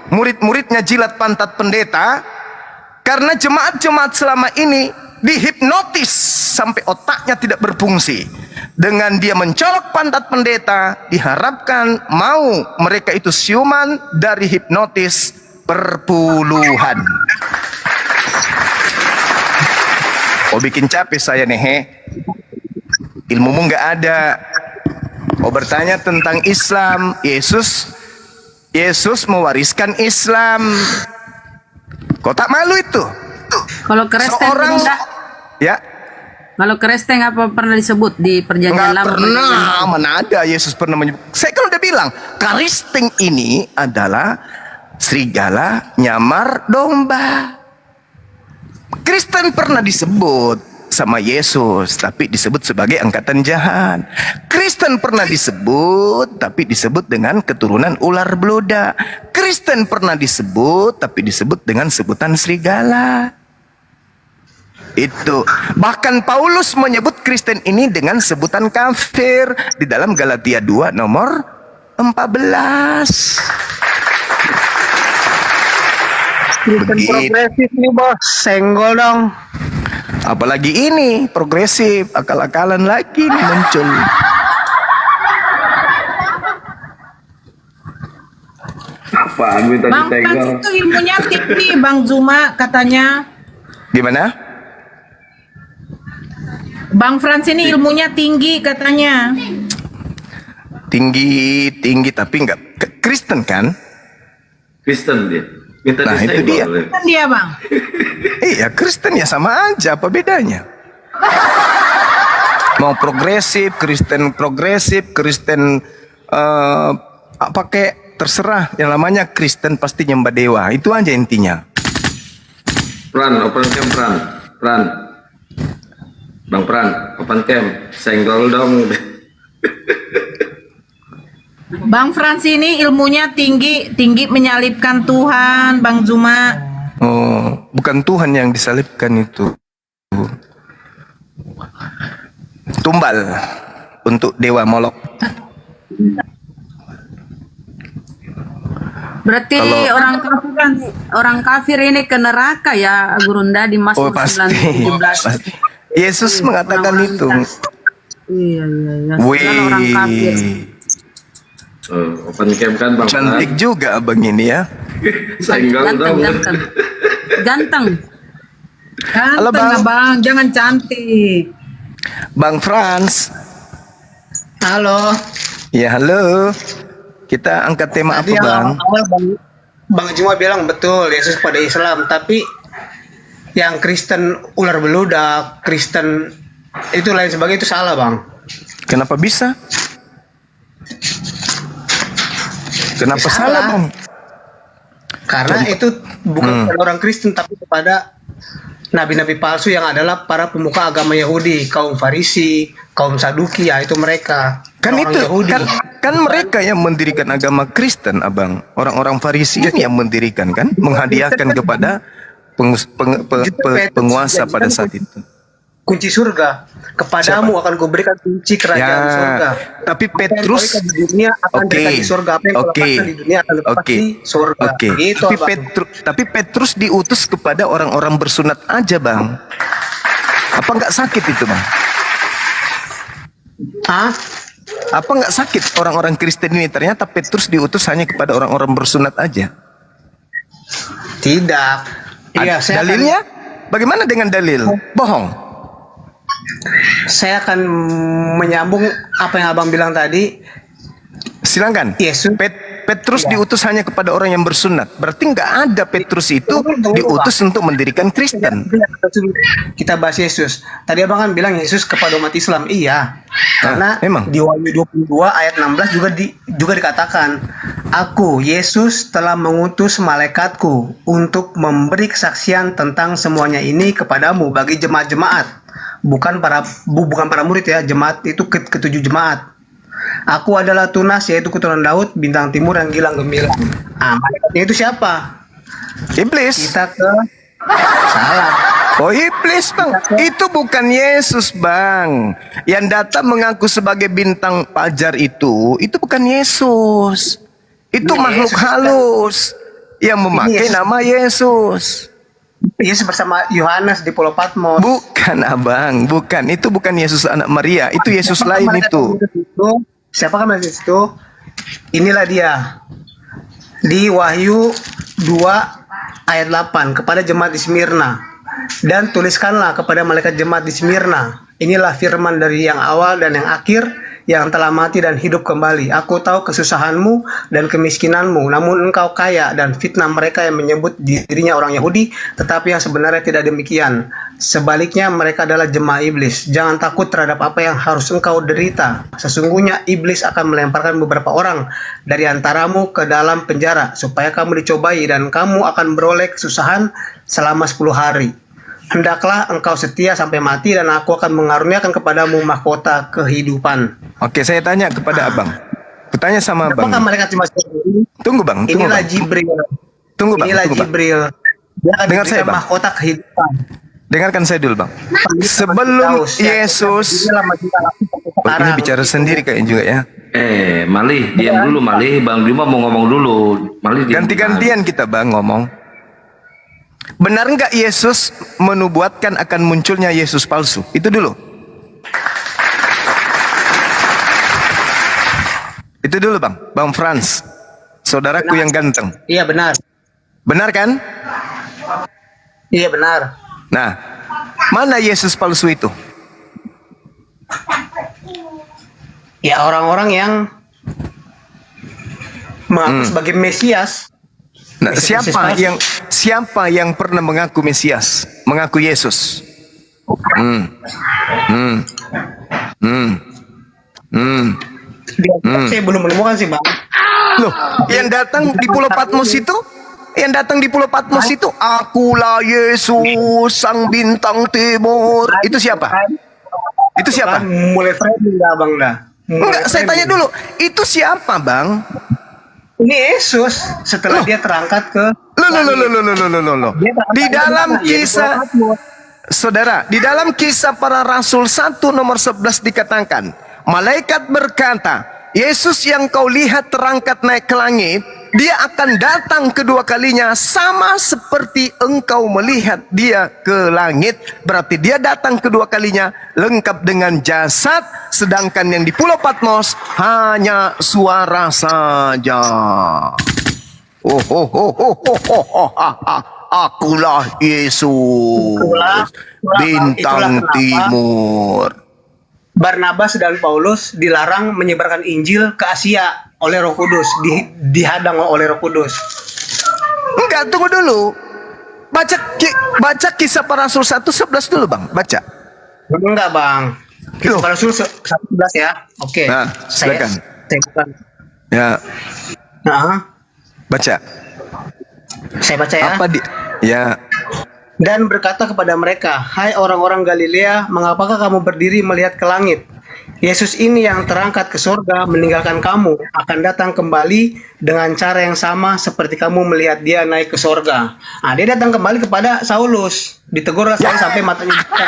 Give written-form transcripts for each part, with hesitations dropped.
murid-muridnya jilat pantat pendeta, karena jemaat-jemaat selama ini dihipnotis sampai otaknya tidak berfungsi. Dengan dia mencolok pantat pendeta, diharapkan mau mereka itu siuman dari hipnotis perpuluhan. Oh, bikin capek saya nih, he. Ilmumu nggak ada. Oh, bertanya tentang Islam. Yesus mewariskan Islam. Kau tak malu itu? Kalau Kristen Seorang, ya. Kalau Kristen apa pernah disebut di perjanjian lama? Nggak pernah, mana ada Yesus pernah menyebut. Saya kan udah bilang, Kristen ini adalah serigala nyamar domba. Kristen pernah disebut sama Yesus, tapi disebut sebagai angkatan jahat. Kristen pernah disebut, tapi disebut dengan keturunan ular beluda. Kristen pernah disebut, tapi disebut dengan sebutan serigala. Itu bahkan Paulus menyebut Kristen ini dengan sebutan kafir di dalam Galatia 2 nomor 14. Kristen progresif nih bos, senggol dong. Apalagi ini progresif, akal-akalan lagi nih muncul. Apaan minta Bang Frans ditenggol? itu ilmunya tinggi, Bang Zuma katanya. Gimana? Bang Frans ini ilmunya tinggi katanya. Tinggi tapi nggak Kristen kan? Kristen dia. Minta Nah, itu dia. ditenggol. Kan dia Bang. Iya, Kristen ya sama aja, apa bedanya? Mau progresif, Kristen pakai terserah, yang namanya Kristen pasti nyembah dewa, itu aja intinya. Pran, open cam Pran. Bang Pran, open cam. Senggol dong. Bang Frans ini ilmunya tinggi menyalibkan Tuhan, Bang Zuma. Oh, bukan Tuhan yang disalibkan itu. Tumbal untuk dewa Molok. Berarti Kalau- orang kafir ini ke neraka ya, Gurunda di Oh, Mazmur pasti. 9:17. Pasti. Yesus mengatakan Orang-orang itu. Iya. Wih, Segala orang kafir. Open cam kan Bang Pran. cantik juga abang ini ya. Senggol dong. Ganteng. Halo, Ganteng Bang. Bang, jangan cantik. Bang Frans. Halo. Ya, halo. Kita angkat tema apa, Tadi yang Bang? awal Bang Juma bilang betul Yesus pada Islam, tapi yang Kristen ular beludak, Kristen itu lain sebagainya itu salah Bang. Kenapa bisa? Kenapa Salah. salah, Bang? Karena itu bukan kepada orang Kristen tapi kepada nabi-nabi palsu yang adalah para pemuka agama Yahudi, kaum Farisi, kaum Saduki, ya itu mereka. Kan Orang-orang itu Yahudi. kan mereka yang mendirikan agama Kristen, Abang. Orang-orang Farisi ini yang mendirikan kan, menghadiahkan kepada penguasa pada saat itu. Kunci surga. Kepadamu akan kuberikan kunci kerajaan surga. Tapi Apa yang Petrus, kau berikan di dunia akan oke, diberikan di surga. Apa yang kau oke, lepaskan di dunia akan lepas oke, di surga. oke. Gitu, Tapi Abang. tapi Petrus diutus kepada orang-orang bersunat aja, Bang. Apa nggak sakit itu, Bang? Hah? Apa nggak sakit orang-orang Kristen ini? Ternyata Petrus diutus hanya kepada orang-orang bersunat aja. Tidak. Iya, saya Dalilnya? Bagaimana dengan dalil? Bohong. Saya akan menyambung apa yang Abang bilang tadi. Silakan. Yesus. Petrus Iya. diutus hanya kepada orang yang bersunat. Berarti nggak ada Petrus itu diutus untuk mendirikan Kristen. Kita bahas Yesus. Tadi Abang kan bilang Yesus kepada umat Islam. Iya. Karena memang. di Wahyu 22 ayat 16 juga dikatakan, Aku Yesus telah mengutus malaikatku untuk memberi kesaksian tentang semuanya ini kepadamu bagi jemaat-jemaat. Bukan para murid ya, jemaat itu ketujuh jemaat. Aku adalah Tunas, yaitu keturunan Daud, bintang timur yang gilang gemilang. Malaikatnya itu siapa? Iblis. Kita ke salah. Oh, iblis, Bang. Itu bukan Yesus, Bang. Yang datang mengaku sebagai bintang fajar itu bukan Yesus. Itu Iya, makhluk Yesus. halus. yang memakai Yesus. nama Yesus. Yesus bersama Yohanes di Pulau Patmos. Bukan abang, bukan. Itu bukan Yesus anak Maria. Itu Yesus lain itu. Siapa kan Yesus itu? Inilah dia. Di Wahyu 2 ayat 8 kepada jemaat di Smyrna. Dan tuliskanlah kepada malaikat jemaat di Smyrna. Inilah firman dari yang awal dan yang akhir, yang telah mati dan hidup kembali. Aku tahu kesusahanmu dan kemiskinanmu, namun engkau kaya, dan fitnah mereka yang menyebut dirinya orang Yahudi, tetapi yang sebenarnya tidak demikian. Sebaliknya mereka adalah jemaah iblis. Jangan takut terhadap apa yang harus engkau derita. Sesungguhnya iblis akan melemparkan beberapa orang dari antaramu ke dalam penjara, supaya kamu dicobai dan kamu akan beroleh kesusahan selama 10 hari. Hendaklah engkau setia sampai mati, dan aku akan mengaruniakan kepadamu mahkota kehidupan. Oke, saya tanya kepada abang. Kutanya sama abang. Apakah malaikat jemaat ini? Tunggu bang, tunggu Inilah bang. Jibril. Tunggu bang, Inilah tunggu bang. Jibril. Dia akan Dengar saya, diberikan Bang. mahkota kehidupan. Dengarkan saya dulu bang. Sebelum Yesus, oh, ini bicara sendiri kayaknya juga ya. Malih, diam dulu Malih. Bang Bima mau ngomong dulu. Malih diam. Ganti-gantian kita bang ngomong. Benar nggak Yesus menubuatkan akan munculnya Yesus palsu? Itu dulu. Itu dulu bang, Bang Frans, saudaraku yang ganteng. Iya benar. Benar kan? Iya benar. Nah, mana Yesus palsu itu? Ya orang-orang yang mengaku sebagai Mesias. Nah, Yesus palsu. siapa yang pernah mengaku Mesias, mengaku Yesus? Saya belum menemukan sih bang. Loh, yang datang di Pulau Patmos itu? Yang datang di Pulau Patmos itu, akulah Yesus sang bintang timur. Itu siapa? Itu siapa? Mulai framing dah bang dah. Enggak, saya tanya dulu. Itu siapa, Bang? Ini Yesus setelah dia terangkat ke. Loh. Di dalam kisah, saudara, di dalam kisah para rasul 1 nomor 11 dikatakan, malaikat berkata, Yesus yang kau lihat terangkat naik ke langit, dia akan datang kedua kalinya sama seperti engkau melihat dia ke langit. Berarti dia datang kedua kalinya lengkap dengan jasad, sedangkan yang di Pulau Patmos hanya suara saja. Akulah Yesus, bintang itulah kenapa timur. Barnabas dan Paulus dilarang menyebarkan Injil ke Asia oleh Roh Kudus, dihadang oleh Roh Kudus. Enggak, tunggu dulu. Baca kisah para rasul 1:11 dulu, Bang. Baca. Enggak, Bang. Loh. Kisah Rasul 11 ya. Oke. Nah, silakan. Ya, Nah, baca. saya baca ya. Apa di? Ya. Dan berkata kepada mereka, hai orang-orang Galilea, mengapakah kamu berdiri melihat ke langit? Yesus ini yang terangkat ke surga meninggalkan kamu akan datang kembali dengan cara yang sama seperti kamu melihat dia naik ke surga. Nah, dia datang kembali kepada Saulus. Ditegurlah saya sampai matanya buka.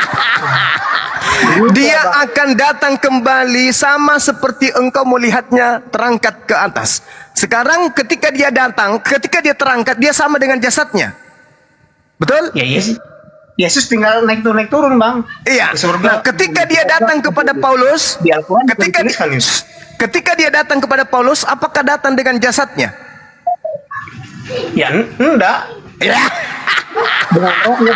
Dia akan datang kembali sama seperti engkau melihatnya terangkat ke atas. Sekarang ketika dia datang, ketika dia terangkat, dia sama dengan jasadnya. Betul? Ya, Yesus tinggal naik turun, Bang. Iya. Ke surga. Nah, ketika dia datang kepada Paulus, Di Al-Quran juga ketika dituliskan itu. ketika dia datang kepada Paulus, apakah datang dengan jasadnya? Ya, enggak. Ya. Dengan rohnya,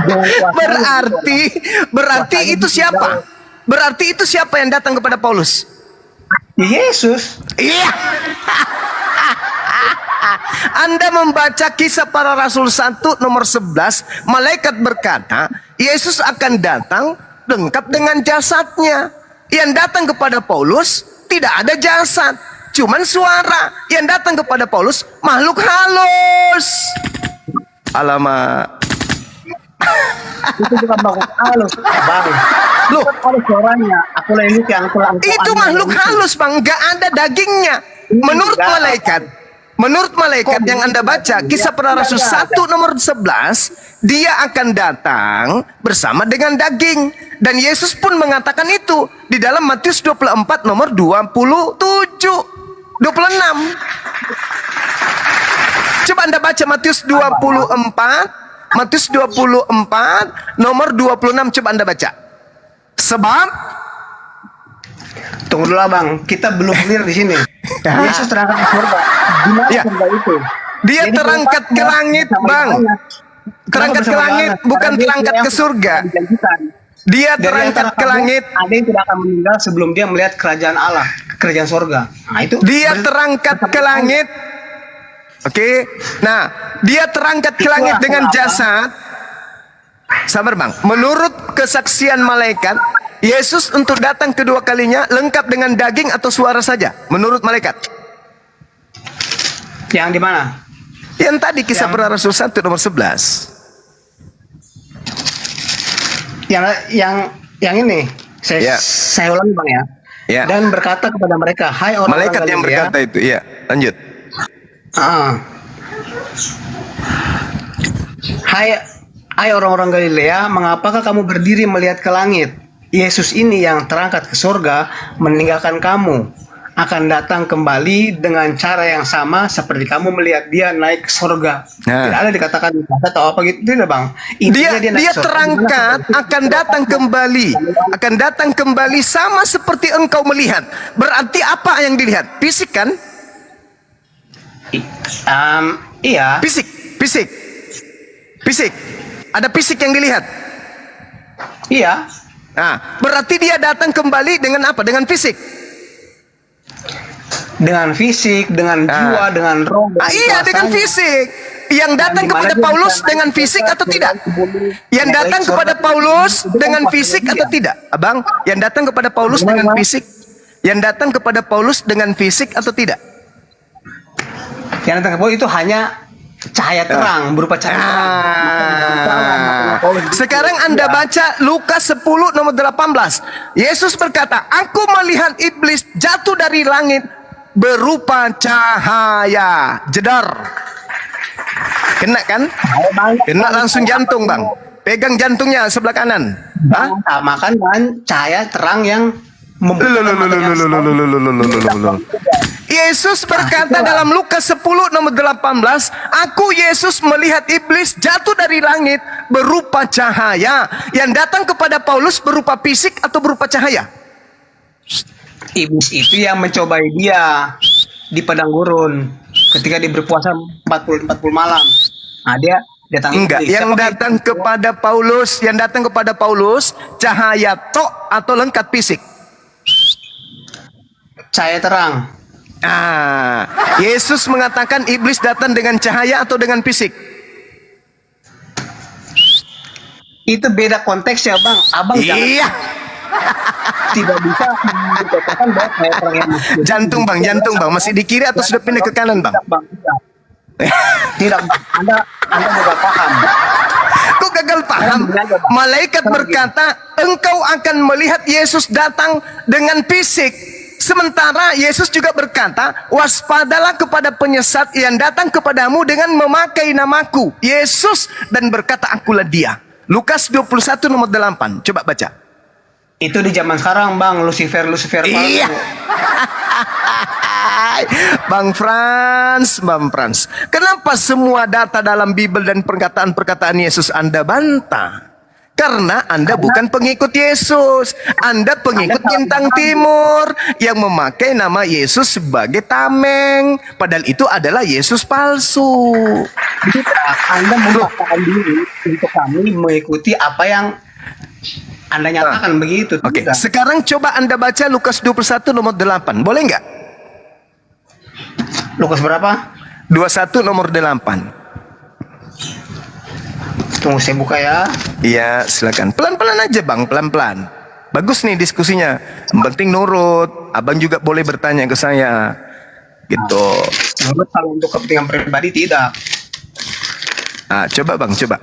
dengan kuasanya. Berarti itu siapa? Berarti itu siapa yang datang kepada Paulus? Yesus. Iya. Anda membaca kisah para rasul 1 nomor 11, malaikat berkata, Yesus akan datang lengkap dengan jasadnya. Yang datang kepada Paulus tidak ada jasad, cuman suara. Yang datang kepada Paulus makhluk halus. Alamak. Itu bukan makhluk halus, Bang. Loh, Kalau suaranya, aku ini yang itu makhluk halus, Bang, nggak ada dagingnya. Menurut malaikat yang Anda baca kisah para rasul 1 nomor 11, dia akan datang bersama dengan daging, dan Yesus pun mengatakan itu di dalam Matius 24 nomor 26. Coba Anda baca Matius 24, Matius 24 nomor 26, coba Anda baca. Sebab Tunggu dulu Bang, kita belum clear di sini. Yesus terangkat ke surga. Di mana Ya. surga itu? dia Jadi terangkat ke tempatnya langit, bersama Bang. Yohanes. Terangkat ke Bersama langit, Yohanes. bukan Karena dia terangkat yang ke surga. dijanjikan. Dia Dari terangkat antara ke kamu, langit. Ada yang tidak akan meninggal sebelum dia melihat kerajaan Allah, kerajaan surga. Nah, itu Dia terangkat ke langit. Oke. Nah, dia terangkat ke langit dengan jasad. Sabar Bang. Menurut kesaksian malaikat, Yesus untuk datang kedua kalinya lengkap dengan daging atau suara saja. Menurut malaikat. Yang di mana? Yang tadi kisah para Rasul 1 nomor 11. Yang ini Ya. saya ulangi Bang ya. Ya. Dan berkata kepada mereka, hai orang Malaikat yang berkata itu. Iya, lanjut. Hai orang-orang Galilea, mengapakah kamu berdiri melihat ke langit? Yesus ini yang terangkat ke surga meninggalkan kamu, akan datang kembali dengan cara yang sama seperti kamu melihat dia naik ke surga. Nah. Tidak ada dikatakan atau apa gitu, tidak Bang. Intinya Dia naik ke surga. terangkat akan datang kembali sama seperti engkau melihat. Berarti apa yang dilihat? Fisik kan? Iya. Fisik. Ada fisik yang dilihat. Iya. Nah, berarti dia datang kembali dengan apa? Dengan fisik. Dengan fisik, dengan jiwa, dengan roh. Iya, dengan fisik. Yang datang kepada Paulus dengan fisik atau tidak? Yang datang kepada Paulus dengan fisik atau tidak? Abang, yang datang kepada Paulus dengan fisik? Yang datang kepada Paulus dengan fisik atau tidak? Yang datang ke Paulus itu hanya cahaya terang, berupa cahaya terang. Sekarang Anda baca Lukas 10 nomor 18. Yesus berkata, aku melihat iblis jatuh dari langit berupa cahaya. Jedar. Kena kan? Kena langsung jantung Bang. Pegang jantungnya sebelah kanan. Hah? Makan dengan cahaya terang yang Yesus berkata dalam Lukas 10 nomor 18, aku Yesus melihat iblis jatuh dari langit berupa cahaya. Yang datang kepada Paulus berupa fisik atau berupa cahaya? Iblis itu yang mencobai dia di padang gurun ketika dia berpuasa 40 malam. Nah, dia datang Enggak, iblis. yang datang kepada Paulus cahaya tok atau lengkap fisik? Cahaya terang. Yesus mengatakan iblis datang dengan cahaya atau dengan fisik? Itu beda konteks ya Bang. Abang Iya. tidak bisa dikatakan bahwa cahaya terang yang Jantung Bang, masih di kiri atau sudah pindah ke kanan Bang? Tidak, Anda juga paham. Kok gagal paham? Malaikat berkata, engkau akan melihat Yesus datang dengan fisik. Sementara Yesus juga berkata, waspadalah kepada penyesat yang datang kepadamu dengan memakai namaku, Yesus, dan berkata, akulah dia. Lukas 21 nomor 8. Coba baca. Itu di zaman sekarang Bang, Lucifer Iya. Bang Frans. Kenapa semua data dalam Bible dan perkataan Yesus Anda bantah? Karena Anda bukan pengikut Yesus. Anda pengikut Bintang Timur yang memakai nama Yesus sebagai tameng. Padahal itu adalah Yesus palsu. Anda memaksakan diri untuk kami mengikuti apa yang Anda nyatakan begitu. Oke, Tidak. sekarang coba Anda baca Lukas 21 nomor 8. Boleh nggak? Lukas berapa? 21 nomor 8. Tunggu saya buka ya. Iya, silakan. Pelan-pelan aja Bang, pelan-pelan. Bagus nih diskusinya. Yang penting nurut. Abang juga boleh bertanya ke saya. Gitu. Menurut kalau untuk kepentingan pribadi tidak. Coba Bang, coba.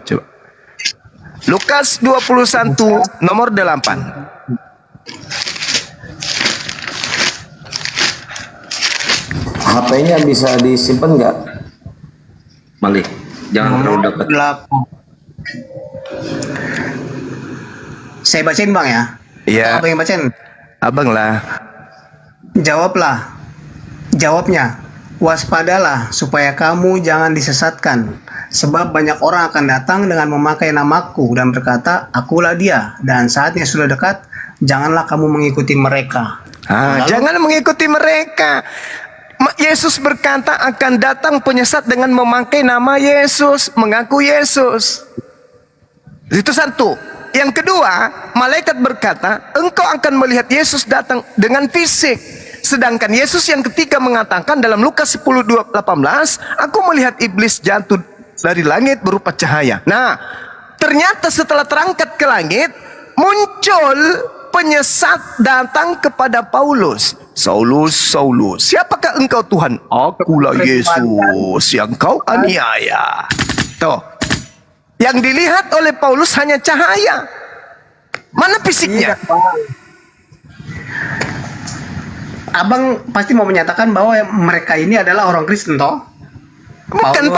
Lukas 21 nomor 8. HP-nya bisa disimpan nggak? Malih, jangan terlalu dekat. 8. Saya bacain Bang ya. Iya. Apa yang bacain? Abang lah. Jawabnya. Waspadalah supaya kamu jangan disesatkan, sebab banyak orang akan datang dengan memakai namaku dan berkata, akulah dia, dan saatnya sudah dekat, janganlah kamu mengikuti mereka. Lalu, Jangan mengikuti mereka. Yesus berkata akan datang penyesat dengan memakai nama Yesus, mengaku Yesus. Itu satu. Yang kedua, malaikat berkata, engkau akan melihat Yesus datang dengan fisik. Sedangkan Yesus yang ketiga mengatakan dalam Lukas 10:18, aku melihat iblis jatuh dari langit berupa cahaya. Nah, ternyata setelah terangkat ke langit, muncul penyesat datang kepada Paulus. Saulus, Saulus, siapakah engkau Tuhan? Akulah Yesus yang kau aniaya. Tuh. Yang dilihat oleh Paulus hanya cahaya. Mana fisiknya? Abang pasti mau menyatakan bahwa mereka ini adalah orang Kristen, toh? Bukan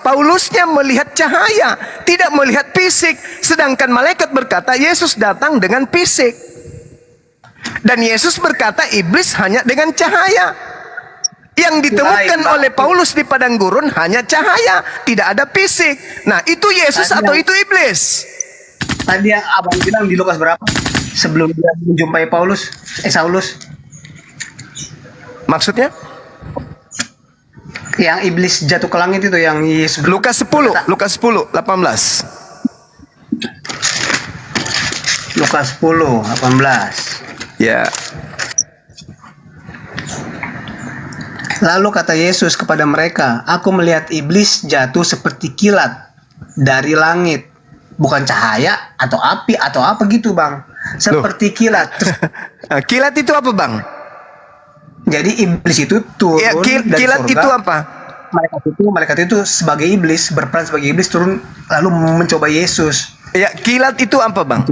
Paulusnya melihat cahaya, tidak melihat fisik. Sedangkan malaikat berkata Yesus datang dengan fisik. Dan Yesus berkata iblis hanya dengan cahaya. Yang ditemukan oleh Paulus di padang gurun hanya cahaya, tidak ada fisik. Nah, itu Yesus atau itu iblis? Tadi yang abang bilang di Lukas berapa? Sebelum dia menjumpai Saulus. Maksudnya? Yang iblis jatuh ke langit itu yang Yesus. Lukas 10, 18. Lukas 10, 18. Ya. Lalu kata Yesus kepada mereka, aku melihat iblis jatuh seperti kilat dari langit. Bukan cahaya atau api atau apa gitu, Bang. Seperti kilat. Kilat itu apa, Bang? Jadi iblis itu turun Ya, dari kilat surga. itu apa? Malaikat itu sebagai iblis, berperan sebagai iblis, turun lalu mencoba Yesus. Ya, kilat itu apa, Bang?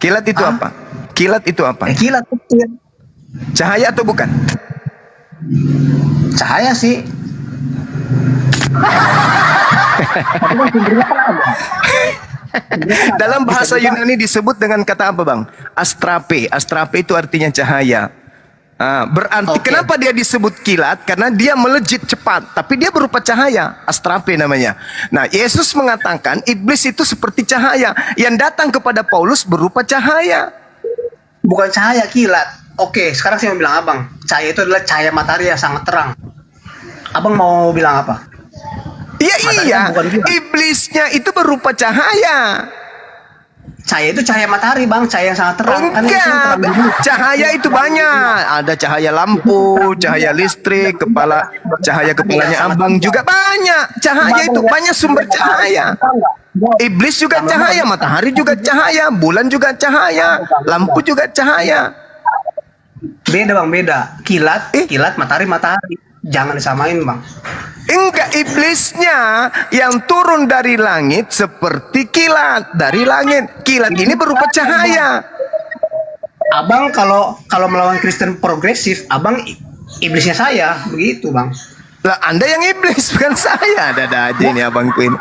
Kilat itu apa? Kilat itu apa? Kilat kecil. Cahaya atau bukan? Cahaya sih. Dalam bahasa Yunani disebut dengan kata apa, Bang? Astrape. Astrape itu artinya cahaya. Berarti kenapa dia disebut kilat? Karena dia melejit cepat, tapi dia berupa cahaya. Astrape namanya. Nah, Yesus mengatakan iblis itu seperti cahaya yang datang kepada Paulus berupa cahaya. Bukan cahaya, kilat. Oke, sekarang saya mau bilang abang, cahaya itu adalah cahaya matahari yang sangat terang. Abang mau bilang apa? Iya, iblisnya itu berupa cahaya. Cahaya itu cahaya matahari, Bang, cahaya yang sangat terang. Enggak, cahaya itu banyak. Ada cahaya lampu, cahaya listrik, cahaya kepalanya abang juga banyak. Cahaya itu banyak sumber cahaya. Iblis juga cahaya, matahari juga cahaya, bulan juga cahaya, lampu juga cahaya. Beda, Bang, beda. Kilat, matahari. Jangan disamain, Bang. Enggak, iblisnya yang turun dari langit seperti kilat dari langit. Kilat ini berupa cahaya. Abang kalau melawan Kristen progresif, abang iblisnya saya, begitu, Bang. Lah, Anda yang iblis, bukan saya. Ada aja ini abangku ini.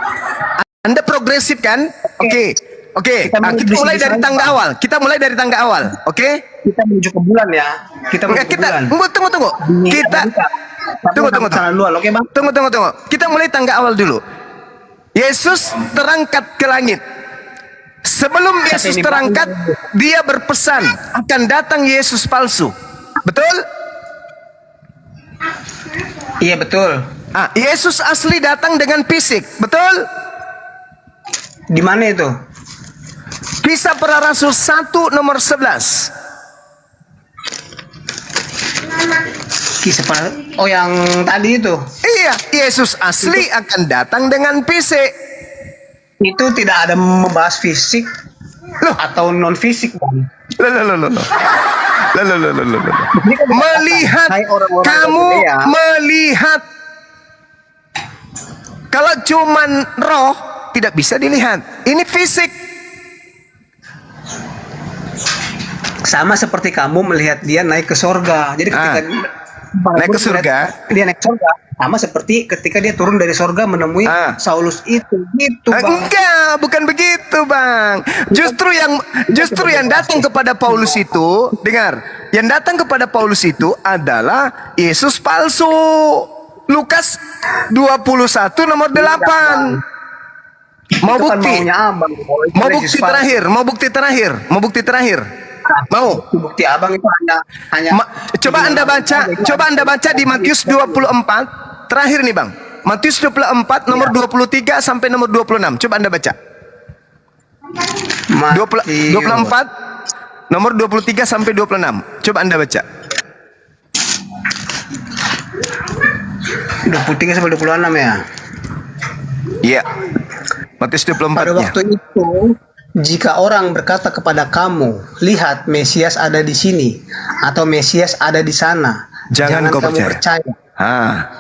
Anda progresif kan? Oke. Kita mulai dari tangga awal. Kita mulai dari tangga awal. Oke? Kita menuju ke bulan ya. Kita menuju ke bulan. Tunggu. Tunggu. Oke, Bang. Tunggu. Kita mulai tangga awal dulu. Yesus terangkat ke langit. Sebelum Yesus terangkat, dia berpesan akan datang Yesus palsu. Betul? Iya, betul. Yesus asli datang dengan fisik. Betul? Di mana itu? Kisah Para Rasul 1 nomor 11. Kisah para... Oh, yang tadi itu. Iya, Yesus asli akan datang dengan fisik. Itu tidak ada membahas fisik atau non fisik, Bang. Melihat, kamu melihat. Kalau cuman roh tidak bisa dilihat. Ini fisik. Sama seperti kamu melihat dia naik ke sorga. Jadi ketika Naik ke surga. Dia naik surga. Sama seperti ketika dia turun dari surga menemui Saulus itu. Gitu, Bang. Enggak, bukan begitu, Bang. Justru yang datang kepada Paulus itu, dengar, yang datang kepada Paulus itu adalah Yesus palsu. Lukas 21 nomor 8. Mau Itu kan bukti? maunya Abang. Mau bukti terakhir? Mau bukti terakhir? Mau? Bukti Abang itu hanya Coba Anda baca di Matius 24 terakhir nih, Bang. Matius 24 nomor 23 sampai nomor 26. Coba Anda baca. 24 nomor 23 sampai 26. Coba Anda baca. 23 sampai 26 ya. Iya. Matius 24-nya. Pada waktu itu, jika orang berkata kepada kamu, lihat Mesias ada di sini, atau Mesias ada di sana, Jangan kau kamu percaya.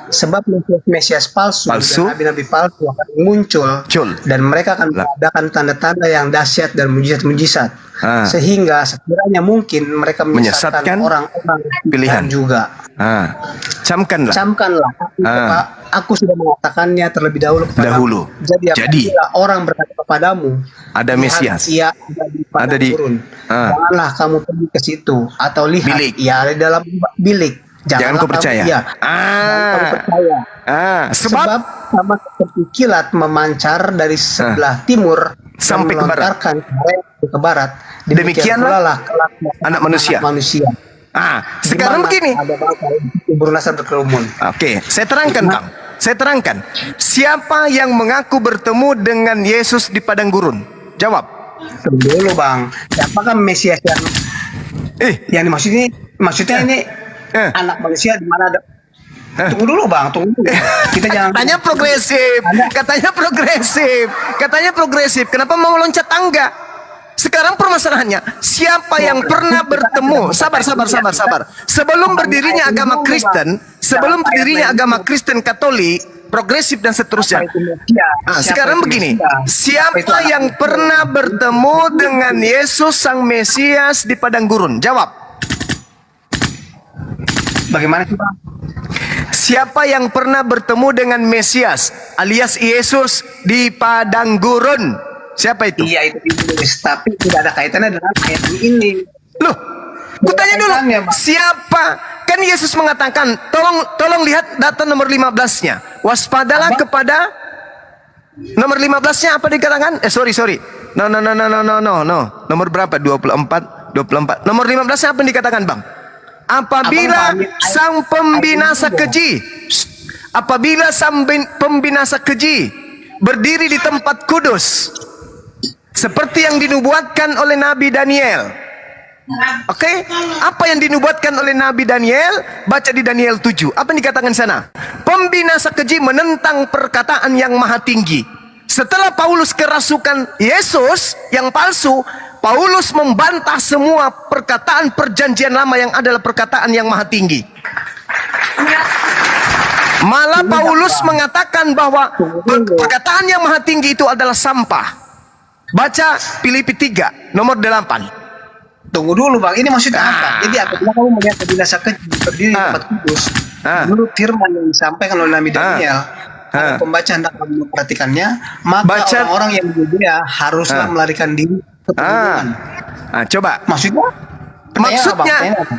Sebab Mesias palsu dan nabi-nabi palsu akan muncul, dan mereka akan mengadakan tanda-tanda yang dahsyat dan mujizat-mujizat, sehingga sekiranya mungkin mereka menyesatkan orang-orang pilihan juga. Camkanlah. Aku sudah mengatakannya terlebih dahulu. Jadi apabila orang berkata kepadamu, ada Mesias, ia ada di gurun, janganlah kamu pergi ke situ, atau lihat ia ada di dalam bilik. Jangan kau percaya. Sebab sama seperti kilat memancar dari sebelah timur sampai ke barat. Demikianlah anak manusia. Sekarang begini. Oke, saya terangkan, Bang. Saya terangkan. Siapa yang mengaku bertemu dengan Yesus di padang gurun? Jawab. Tunggu dulu, Bang. Siapakah Mesias yang maksudnya ini anak manusia di mana ada? Tunggu dulu, Bang. Tunggu dulu. Kita jangan. Katanya progresif. Kenapa mau loncat tangga? Sekarang permasalahannya, siapa yang pernah bertemu? Sabar. Sebelum berdirinya agama Kristen Katolik, progresif dan seterusnya. Sekarang begini, siapa yang pernah bertemu dengan Yesus Sang Mesias di padang gurun? Jawab. Bagaimana sih, Bang? Siapa yang pernah bertemu dengan Mesias alias Yesus di padang gurun? Siapa itu? Iya, itu ditulis, tapi tidak ada kaitannya dengan ayat ini. Loh, kutanya dulu, siapa? Kan Yesus mengatakan, tolong lihat data nomor 15-nya. Waspadalah kepada nomor 15-nya apa dikatakan? Sorry. No. Nomor berapa? 24. Nomor 15-nya apa yang dikatakan, Bang? Apabila sang pembinasa keji berdiri di tempat kudus seperti yang dinubuatkan oleh Nabi Daniel. Oke? Apa yang dinubuatkan oleh Nabi Daniel? Baca di Daniel 7. Apa yang dikatakan sana? Pembinasa keji menentang perkataan yang maha tinggi. Setelah Paulus kerasukan Yesus yang palsu, Paulus membantah semua perkataan perjanjian lama yang adalah perkataan yang maha tinggi. Malah Paulus mengatakan bahwa perkataan yang maha tinggi itu adalah sampah. Baca Filipi 3 nomor 8. Tunggu dulu, Bang. Ini maksudnya apa? Jadi apabila kamu melihat pembinasa keji berdiri di tempat kudus, menurut firman yang disampaikan oleh Nabi Daniel, pembaca hendak memperhatikannya, maka orang-orang yang dia haruslah melarikan diri ke pegunungan. Coba.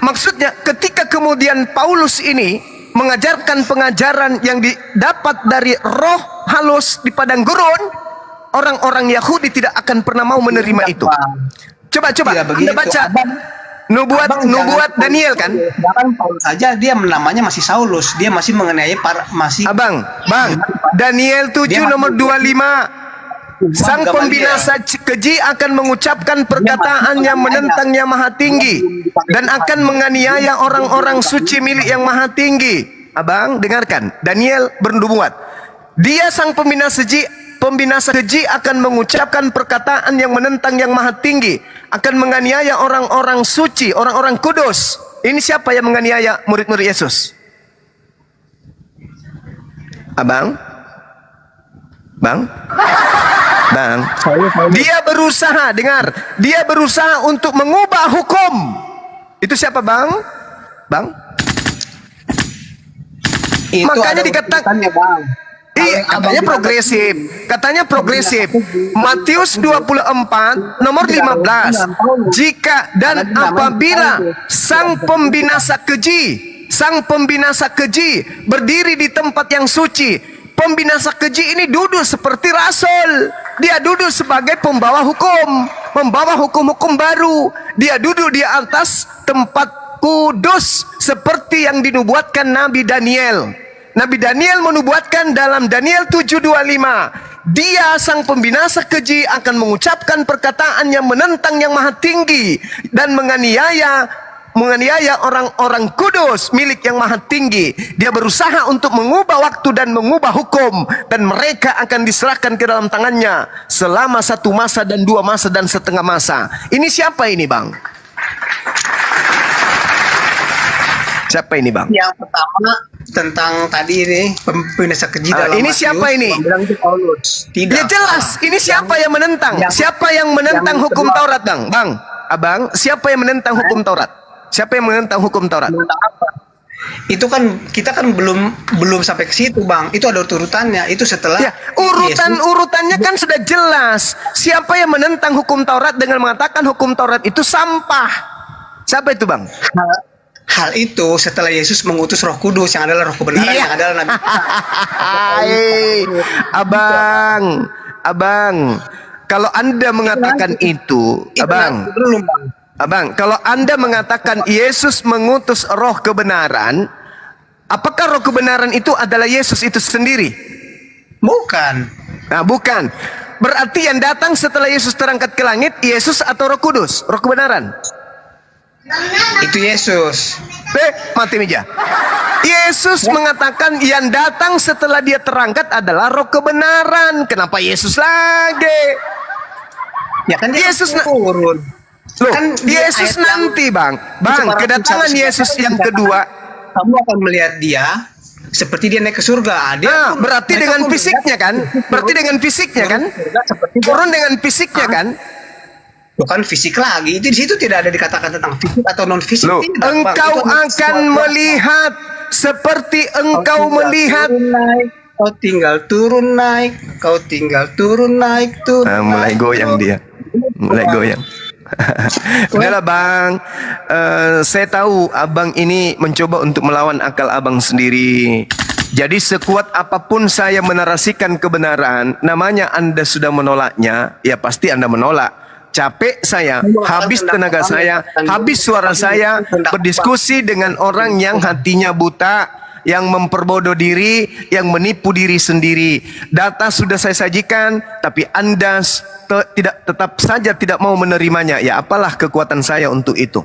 Maksudnya ketika kemudian Paulus ini mengajarkan pengajaran yang didapat dari roh halus di padang gurun, orang-orang Yahudi tidak akan pernah mau menerima itu. Coba Anda baca nubuat Daniel kan? Bahkan Paulus saja dia namanya masih Saulus, dia masih mengenai Bang, Daniel 7 nomor 25. Sang pembinasa keji akan mengucapkan perkataan yang menentang yang maha tinggi dan akan menganiaya orang-orang suci milik yang maha tinggi. Abang, dengarkan. Daniel bernubuat. Dia sang pembinasa keji akan mengucapkan perkataan yang menentang yang maha tinggi, akan menganiaya orang-orang suci, orang-orang kudus. Ini siapa yang menganiaya murid-murid Yesus? Abang? Bang? Dia berusaha, dengar, dia berusaha untuk mengubah hukum. Itu siapa, Bang? Itu Makanya ada dikatakan urutannya, Bang. Iya, Kalau katanya abang progresif. Katanya progresif. Matius 24 nomor 15. Jika dan apabila sang pembinasa keji berdiri di tempat yang suci. Pembinasa keji ini duduk seperti rasul. Dia duduk sebagai pembawa hukum, membawa hukum-hukum baru. Dia duduk di atas tempat kudus seperti yang dinubuatkan Nabi Daniel. Nabi Daniel menubuatkan dalam Daniel 7:25, dia sang pembinasa keji akan mengucapkan perkataan yang menentang yang maha tinggi dan menganiaya orang-orang kudus milik yang maha tinggi. Dia berusaha untuk mengubah waktu dan mengubah hukum, dan mereka akan diserahkan ke dalam tangannya selama 1 masa dan 2 masa dan setengah masa. Ini siapa ini, Bang? Siapa ini, Bang? Yang pertama tentang tadi ini pembinasa keji dalam ini Matius, siapa ini? bilang itu Paulus. Tidak. Ya jelas, ini siapa yang menentang? Siapa yang menentang hukum Taurat, Bang? Bang, Abang, siapa yang menentang hukum Taurat? Siapa yang menentang hukum Taurat? Tentang apa? Itu kan kita kan belum sampai ke situ, Bang. Itu ada urutannya. Itu setelah Ya, urutannya kan sudah jelas. Siapa yang menentang hukum Taurat dengan mengatakan hukum Taurat itu sampah? Siapa itu, Bang? Hal itu setelah Yesus mengutus Roh Kudus yang adalah Roh kebenaran, yang adalah Nabi. Hai, Abang, kalau Anda mengatakan itu, Abang, kalau Anda mengatakan Yesus mengutus Roh kebenaran, apakah Roh kebenaran itu adalah Yesus itu sendiri? Bukan. Nah, bukan. Berarti yang datang setelah Yesus terangkat ke langit, Yesus atau Roh Kudus? Roh kebenaran? Itu Yesus. Mati meja. Yesus mengatakan yang datang setelah dia terangkat adalah Roh kebenaran. Kenapa Yesus lagi? Ya kan dia Yesus turun. Loh, Kan di Yesus ayat nanti, Bang, kedatangan Yesus yang kedua. Kamu akan melihat dia seperti dia naik ke surga. Nah, berarti dengan fisiknya kan? Berarti dengan fisiknya kan? Turun dengan fisiknya kan? Bukan fisik lagi. Itu di situ tidak ada dikatakan tentang fisik atau non fisik. Loh, Tidak, Bang. engkau Itu akan melihat seperti engkau melihat. Kau tinggal turun naik. Kau tinggal turun naik tuh. Mulai goyang dia. Mulai goyang. Udahlah, Bang, saya tahu Abang ini mencoba untuk melawan akal Abang sendiri. Jadi sekuat apapun saya menarasikan kebenaran, namanya Anda sudah menolaknya, ya pasti Anda menolak. Capek saya, habis tenaga saya, habis suara saya berdiskusi dengan orang yang hatinya buta, yang memperbodoh diri, yang menipu diri sendiri. Data sudah saya sajikan, tapi Anda tetap saja tidak mau menerimanya. Ya apalah kekuatan saya untuk itu?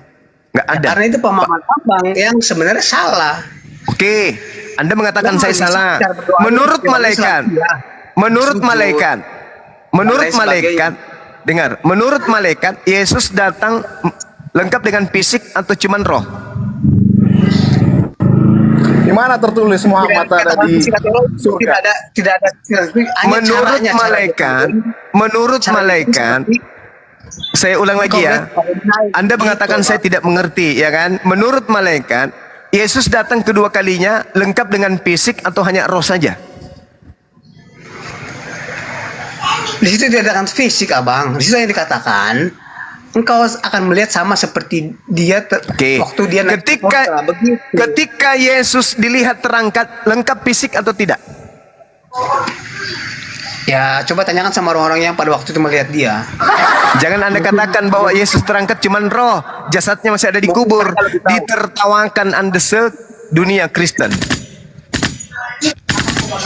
Nggak ada. Karena itu pemahaman Abang yang sebenarnya salah. Oke, Anda mengatakan saya salah. Menurut malaikat, dengar, menurut malaikat, Yesus datang lengkap dengan fisik atau cuman roh? Di mana tertulis Muhammad ada di surga? Tidak ada. Menurut malaikat, saya ulang lagi ya. Anda mengatakan saya tidak mengerti, ya kan? Menurut malaikat, Yesus datang kedua kalinya lengkap dengan fisik atau hanya roh saja? Di situ tidak ada fisik, Abang. Di situ yang dikatakan engkau akan melihat sama seperti dia waktu dia naik ketika Yesus dilihat terangkat lengkap fisik atau tidak? Ya, coba tanyakan sama orang-orang yang pada waktu itu melihat dia. Jangan Anda katakan bahwa Yesus terangkat cuman roh, jasadnya masih ada di kubur. Ditertawakan Anda sedunia Kristen.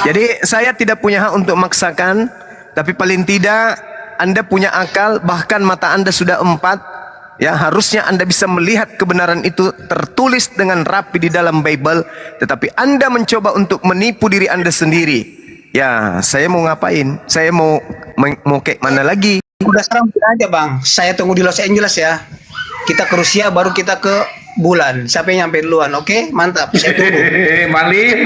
Jadi saya tidak punya hak untuk memaksakan, tapi paling tidak Anda punya akal, bahkan mata Anda sudah 4. Ya, harusnya Anda bisa melihat kebenaran itu tertulis dengan rapi di dalam Bible, tetapi Anda mencoba untuk menipu diri Anda sendiri. Ya, saya mau ngapain? Saya mau kayak mana lagi? Udah sekarang aja, Bang. Saya tunggu di Los Angeles ya. Kita ke Rusia, baru kita ke bulan. Siapa yang nyampe duluan? Oke, mantap. Saya tunggu. Mali.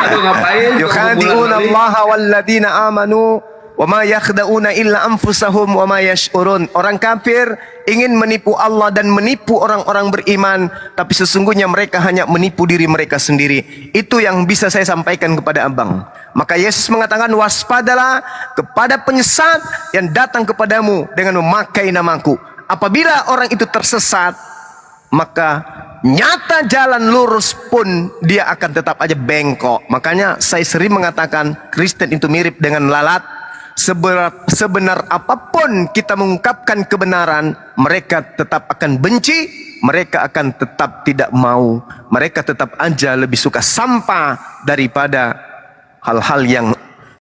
Aduh, ngapain? Yukhadi'una Allah walladzina amanu wa ma yakhda'una illa anfusahum wa ma yash'urun. Orang kafir ingin menipu Allah dan menipu orang-orang beriman, tapi sesungguhnya mereka hanya menipu diri mereka sendiri. Itu yang bisa saya sampaikan kepada abang. Maka Yesus mengatakan, waspadalah kepada penyesat yang datang kepadamu dengan memakai namaku. Apabila orang itu tersesat, maka nyata jalan lurus pun dia akan tetap aja bengkok. Makanya saya sering mengatakan Kristen itu mirip dengan lalat. Sebenar apapun kita mengungkapkan kebenaran, mereka tetap akan benci, mereka akan tetap tidak mau, mereka tetap aja lebih suka sampah daripada hal-hal yang